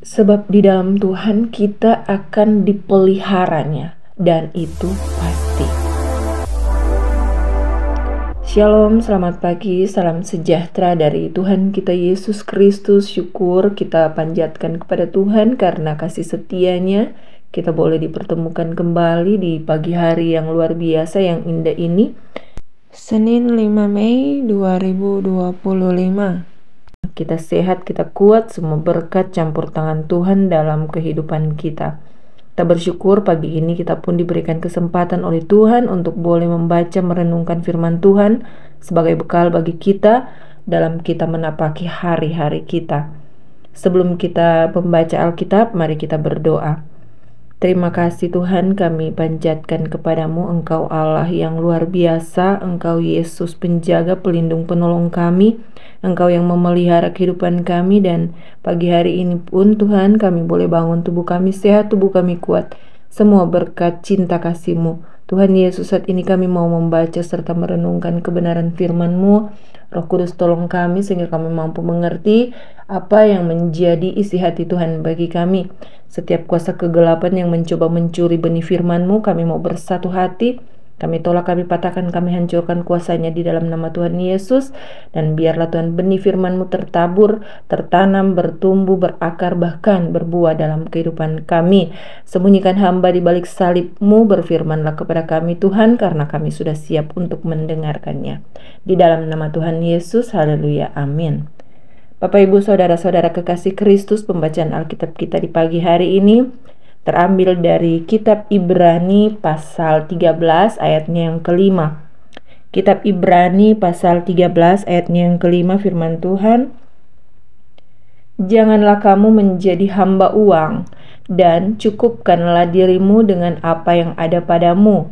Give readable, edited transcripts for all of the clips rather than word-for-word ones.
Sebab di dalam Tuhan kita akan dipeliharanya, dan itu pasti. Shalom, selamat pagi, salam sejahtera dari Tuhan kita Yesus Kristus. Syukur kita panjatkan kepada Tuhan karena kasih setianya. Kita boleh dipertemukan kembali di pagi hari yang luar biasa, yang indah ini. Senin 5 Mei 2025. Kita sehat, kita kuat, semua berkat campur tangan Tuhan dalam kehidupan kita. Kita bersyukur pagi ini kita pun diberikan kesempatan oleh Tuhan untuk boleh membaca, merenungkan firman Tuhan sebagai bekal bagi kita dalam kita menapaki hari-hari kita. Sebelum kita membaca Alkitab, mari kita berdoa. Terima kasih Tuhan, kami panjatkan kepadamu, Engkau Allah yang luar biasa, Engkau Yesus penjaga, pelindung, penolong kami, Engkau yang memelihara kehidupan kami. Dan pagi hari ini pun Tuhan, kami boleh bangun, tubuh kami sehat, tubuh kami kuat, semua berkat cinta kasih-Mu. Tuhan Yesus, saat ini kami mau membaca serta merenungkan kebenaran firman-Mu. Roh Kudus tolong kami sehingga kami mampu mengerti apa yang menjadi isi hati Tuhan bagi kami. Setiap kuasa kegelapan yang mencoba mencuri benih firman-Mu, kami mau bersatu hati. Kami tolak, kami patahkan, kami hancurkan kuasanya di dalam nama Tuhan Yesus. Dan biarlah Tuhan benih firman-Mu tertabur, tertanam, bertumbuh, berakar, bahkan berbuah dalam kehidupan kami. Sembunyikan hamba di balik salib-Mu, berfirmanlah kepada kami Tuhan, karena kami sudah siap untuk mendengarkannya. Di dalam nama Tuhan Yesus, haleluya, amin. Bapak Ibu Saudara-saudara kekasih Kristus, pembacaan Alkitab kita di pagi hari ini terambil dari kitab Ibrani pasal 13 ayatnya yang kelima. Kitab Ibrani pasal 13 ayatnya yang kelima, firman Tuhan, "Janganlah kamu menjadi hamba uang, dan cukupkanlah dirimu dengan apa yang ada padamu.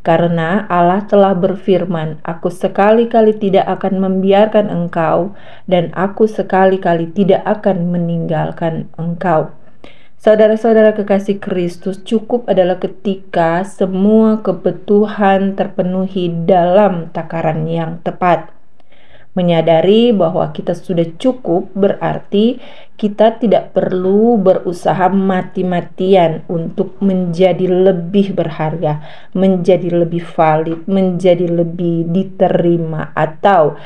Karena Allah telah berfirman, Aku sekali-kali tidak akan membiarkan engkau, dan Aku sekali-kali tidak akan meninggalkan engkau." Saudara-saudara kekasih Kristus, cukup adalah ketika semua kebutuhan terpenuhi dalam takaran yang tepat. Menyadari bahwa kita sudah cukup berarti kita tidak perlu berusaha mati-matian untuk menjadi lebih berharga, menjadi lebih valid, menjadi lebih diterima, atau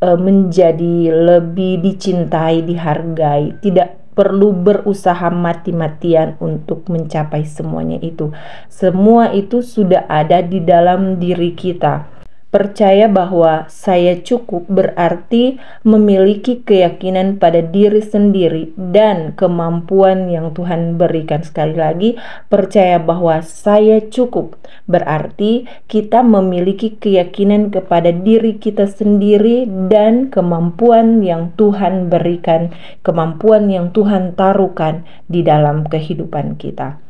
menjadi lebih dicintai, dihargai. Tidak perlu berusaha mati-matian untuk mencapai semuanya itu. Semua itu sudah ada di dalam diri kita. Percaya bahwa saya cukup berarti memiliki keyakinan pada diri sendiri dan kemampuan yang Tuhan berikan. Sekali lagi, percaya bahwa saya cukup berarti kita memiliki keyakinan kepada diri kita sendiri dan kemampuan yang Tuhan berikan, kemampuan yang Tuhan taruhkan di dalam kehidupan kita.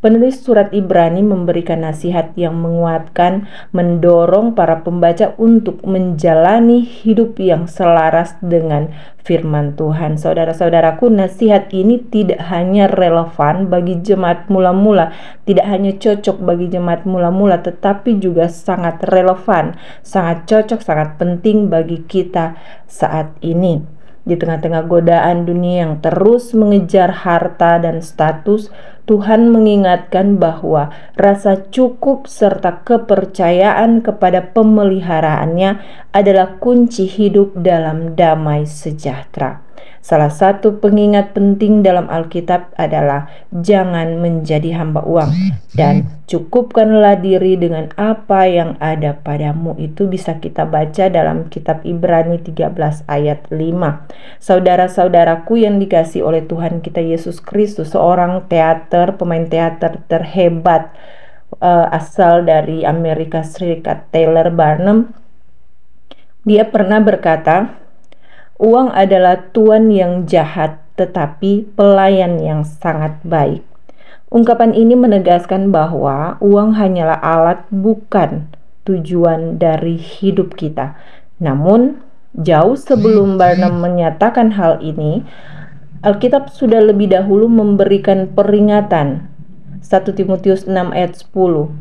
Penulis surat Ibrani memberikan nasihat yang menguatkan, mendorong para pembaca untuk menjalani hidup yang selaras dengan firman Tuhan. Saudara-saudaraku, nasihat ini tidak hanya relevan bagi jemaat mula-mula, tidak hanya cocok bagi jemaat mula-mula, tetapi juga sangat relevan, sangat cocok, sangat penting bagi kita saat ini. Di tengah-tengah godaan dunia yang terus mengejar harta dan status, Tuhan mengingatkan bahwa rasa cukup serta kepercayaan kepada pemeliharaannya adalah kunci hidup dalam damai sejahtera. Salah satu pengingat penting dalam Alkitab adalah jangan menjadi hamba uang dan cukupkanlah diri dengan apa yang ada padamu. Itu bisa kita baca dalam kitab Ibrani 13 ayat 5. Saudara-saudaraku yang dikasihi oleh Tuhan kita Yesus Kristus, seorang pemain teater terhebat asal dari Amerika Serikat, Taylor Barnum, dia pernah berkata, "Uang adalah tuan yang jahat, tetapi pelayan yang sangat baik." Ungkapan ini menegaskan bahwa uang hanyalah alat, bukan tujuan dari hidup kita. Namun, jauh sebelum Barnum menyatakan hal ini, Alkitab sudah lebih dahulu memberikan peringatan. 1 Timotius 6 ayat 10.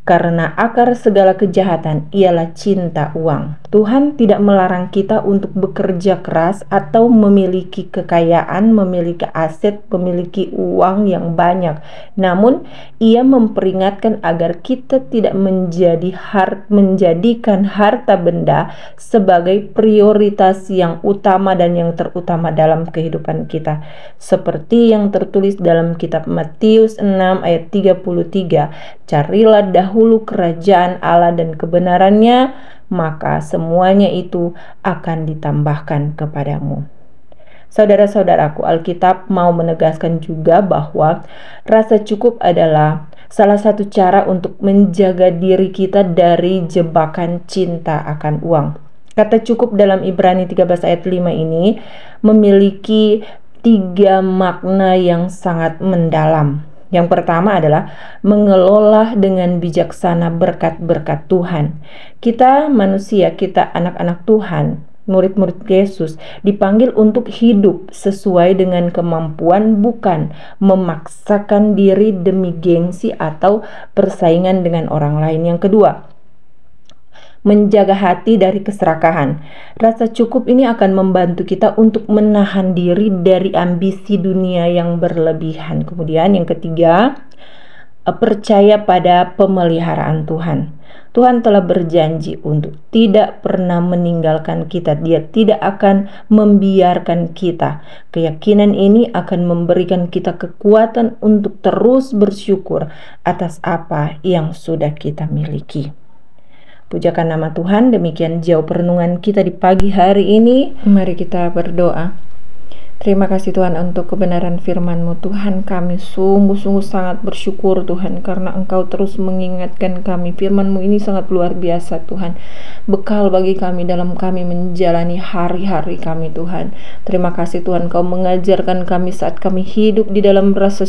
karena akar segala kejahatan ialah cinta uang. Tuhan tidak melarang kita untuk bekerja keras atau memiliki kekayaan, memiliki aset, memiliki uang yang banyak. Namun, Ia memperingatkan agar kita tidak menjadikan harta benda sebagai prioritas yang utama dan yang terutama dalam kehidupan kita. Seperti yang tertulis dalam kitab Matius 6 ayat 33, "Carilah dahulu kerajaan Allah dan kebenarannya, maka semuanya itu akan ditambahkan kepadamu." Saudara-saudaraku, Alkitab mau menegaskan juga bahwa rasa cukup adalah salah satu cara untuk menjaga diri kita dari jebakan cinta akan uang. Kata cukup dalam Ibrani 13 ayat 5 ini memiliki 3 makna yang sangat mendalam. Yang pertama adalah mengelola dengan bijaksana berkat-berkat Tuhan. Kita manusia, kita anak-anak Tuhan, murid-murid Yesus, dipanggil untuk hidup sesuai dengan kemampuan, bukan memaksakan diri demi gengsi atau persaingan dengan orang lain. Yang kedua, menjaga hati dari keserakahan. Rasa cukup ini akan membantu kita untuk menahan diri dari ambisi dunia yang berlebihan. Kemudian yang ketiga, percaya pada pemeliharaan Tuhan. Tuhan telah berjanji untuk tidak pernah meninggalkan kita. Dia tidak akan membiarkan kita. Keyakinan ini akan memberikan kita kekuatan untuk terus bersyukur atas apa yang sudah kita miliki. Pujakan nama Tuhan. Demikian jauh perenungan kita di pagi hari ini. Mari kita berdoa. Terima kasih Tuhan untuk kebenaran firman-Mu. Tuhan, kami sungguh-sungguh sangat bersyukur Tuhan, karena Engkau terus mengingatkan kami. Firman-Mu ini sangat luar biasa Tuhan, bekal bagi kami dalam kami menjalani hari-hari kami Tuhan. Terima kasih Tuhan, Kau mengajarkan kami saat kami hidup di dalam rasa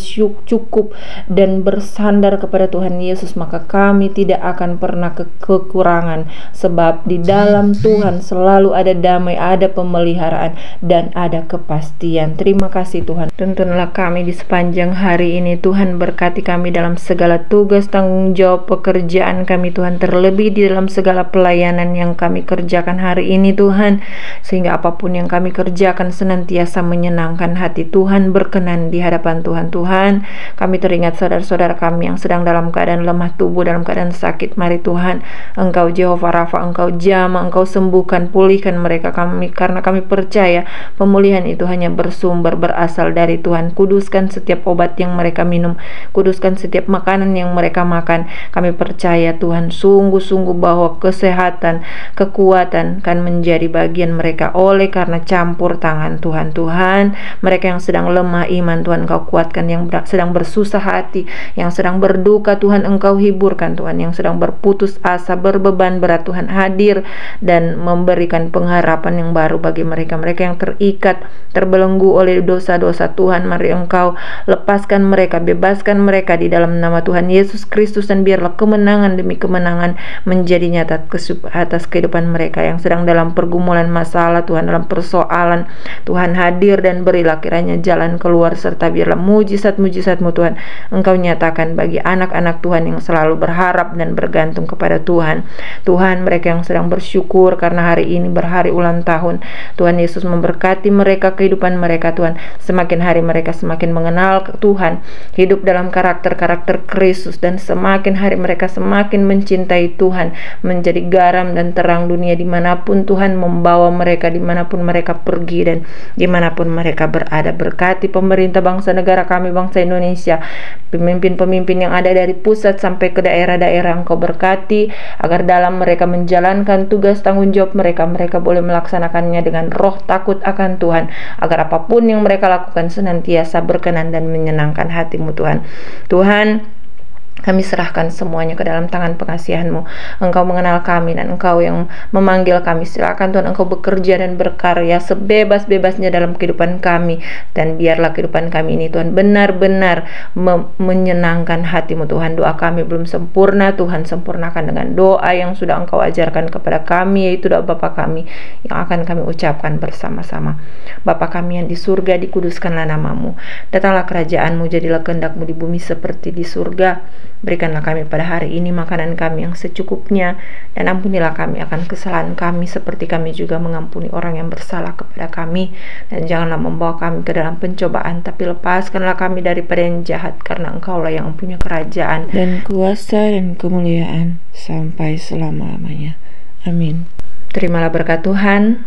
cukup dan bersandar kepada Tuhan Yesus, maka kami tidak akan pernah kekurangan, sebab di dalam Tuhan selalu ada damai, ada pemeliharaan, dan ada kepastian. Terima kasih Tuhan. Tuntunlah kami di sepanjang hari ini Tuhan, berkati kami dalam segala tugas, tanggung jawab pekerjaan kami Tuhan, terlebih di dalam segala pelayanan yang kami kerjakan hari ini Tuhan, sehingga apapun yang kami kerjakan senantiasa menyenangkan hati Tuhan, berkenan di hadapan Tuhan. Tuhan, kami teringat saudara-saudara kami yang sedang dalam keadaan lemah tubuh, dalam keadaan sakit. Mari Tuhan, Engkau Jehovah Rafa, Engkau jamah, Engkau sembuhkan, pulihkan mereka kami, karena kami percaya pemulihan itu hanya bersumber berasal dari Tuhan. Kuduskan setiap obat yang mereka minum, kuduskan setiap makanan yang mereka makan. Kami percaya Tuhan, sungguh-sungguh bahwa kesehatan, kekuatan akan menjadi bagian mereka oleh karena campur tangan Tuhan. Tuhan, mereka yang sedang lemah iman Tuhan, Kau kuatkan. Yang sedang bersusah hati, yang sedang berduka Tuhan, Engkau hiburkan Tuhan. Yang sedang berputus asa, berbeban berat Tuhan, hadir dan memberikan pengharapan yang baru bagi mereka. Mereka yang terikat, terbelenggu oleh dosa-dosa Tuhan, mari Engkau lepaskan mereka, bebaskan mereka di dalam nama Tuhan Yesus Kristus, dan biarlah kemenangan demi kemenangan menjadi nyata atas kehidupan mereka yang sedang dalam pergumulan masalah Tuhan, dalam persoalan Tuhan, hadir dan berilah kiranya jalan keluar, serta biarlah mujizat-mujizat-Mu Tuhan Engkau nyatakan bagi anak-anak Tuhan yang selalu berharap dan bergantung kepada Tuhan. Tuhan, mereka yang sedang bersyukur karena hari ini berhari ulang tahun, Tuhan Yesus memberkati mereka, kehidupan mereka Tuhan. Semakin hari mereka semakin mengenal Tuhan, hidup dalam karakter-karakter Kristus, dan semakin hari mereka semakin mencintai Tuhan, menjadi garam dan terang dunia dimanapun Tuhan membawa mereka, dimanapun mereka pergi dan dimanapun mereka berada. Berkati pemerintah bangsa negara kami, bangsa Indonesia, pemimpin-pemimpin yang ada dari pusat sampai ke daerah-daerah. Engkau berkati agar dalam mereka menjalankan tugas tanggung jawab mereka, mereka boleh melaksanakannya dengan roh takut akan Tuhan, agar apapun yang mereka lakukan senantiasa berkenan dan menyenangkan hati-Mu Tuhan. Tuhan, kami serahkan semuanya ke dalam tangan pengasihan-Mu. Engkau mengenal kami dan Engkau yang memanggil kami. Silakan Tuhan, Engkau bekerja dan berkarya sebebas-bebasnya dalam kehidupan kami, dan biarlah kehidupan kami ini Tuhan benar-benar menyenangkan hati-Mu Tuhan. Doa kami belum sempurna Tuhan, sempurnakan dengan doa yang sudah Engkau ajarkan kepada kami, yaitu doa Bapa kami yang akan kami ucapkan bersama-sama. Bapa kami yang di surga, dikuduskanlah nama-Mu, datanglah kerajaan-Mu, jadilah kehendak-Mu di bumi seperti di surga. Berikanlah kami pada hari ini makanan kami yang secukupnya, dan ampunilah kami akan kesalahan kami seperti kami juga mengampuni orang yang bersalah kepada kami. Dan janganlah membawa kami ke dalam pencobaan, tapi lepaskanlah kami daripada yang jahat, karena Engkaulah yang punya kerajaan dan kuasa dan kemuliaan sampai selama-lamanya. Amin. Terimalah berkat Tuhan.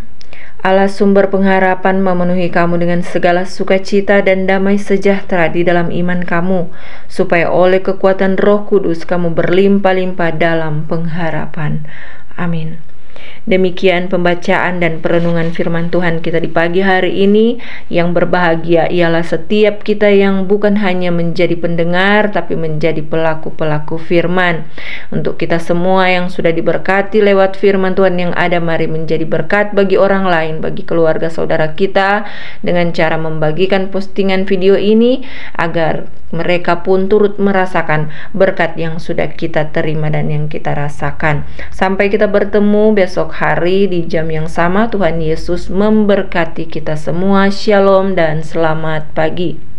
Allah sumber pengharapan memenuhi kamu dengan segala sukacita dan damai sejahtera di dalam iman kamu, supaya oleh kekuatan Roh Kudus kamu berlimpah-limpah dalam pengharapan. Amin. Demikian pembacaan dan perenungan firman Tuhan kita di pagi hari ini. Yang berbahagia ialah setiap kita yang bukan hanya menjadi pendengar, tapi menjadi pelaku-pelaku firman. Untuk kita semua yang sudah diberkati lewat firman Tuhan yang ada, mari menjadi berkat bagi orang lain, bagi keluarga saudara kita, dengan cara membagikan postingan video ini, agar mereka pun turut merasakan berkat yang sudah kita terima dan yang kita rasakan. Sampai kita bertemu besok hari di jam yang sama. Tuhan Yesus memberkati kita semua. Shalom dan selamat pagi.